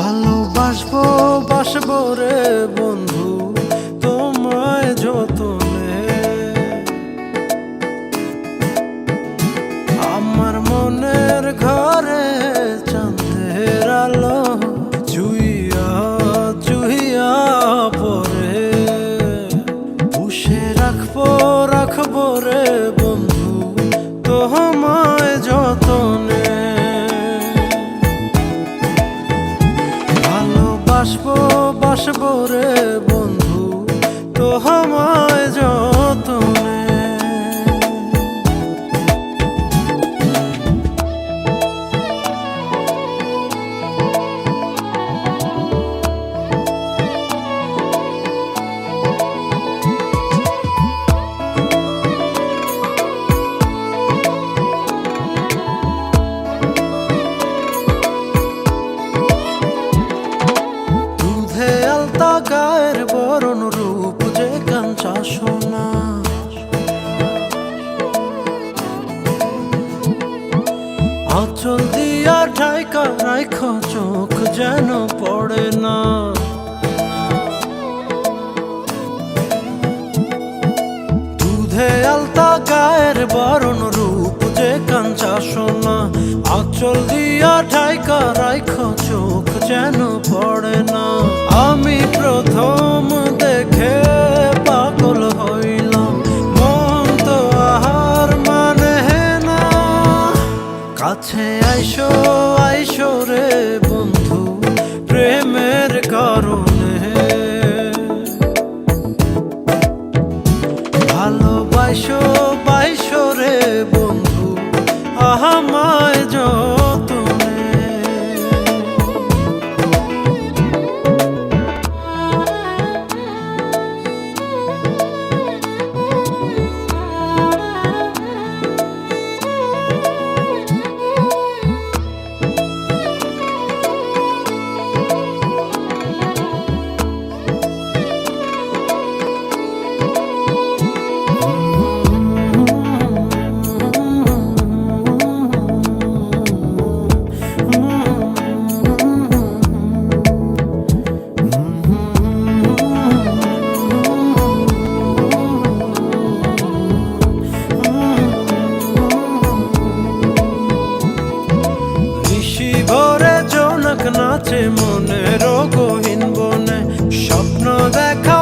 ভালোবাসবো বাসবো রে বন্ধু তোমায় যতনে, আমার মনের ঘরে চাঁদের আলো চুইয়া চুইয়া পরে পুষে রাখবো রে বন্ধু তোমায় যতনে। বাসবো রে বন্ধু তোমায় যতনে। গায়ের বরণ রূপ যে কাঞ্চা সোনা, আঁচল দিয়া ঢাইকা রাইখ চোখ যেন পড়ে না। দুধে আলতা গায়ের বরণ রূপ যে কাঞ্চা সোনা, আঁচল দিয়া ঢাইকা রাইখ চোখ যেন পড়ে না। আমি প্রথম দেখে পাগল হইলাম, মন তো আহার মানে না। কাছে আইসো রে বন্ধু প্রেমের কারণে, ভালোবাসো রে বন্ধু আমায় যতনে। নাচে মনের গহীন বনে, স্বপ্ন দেখা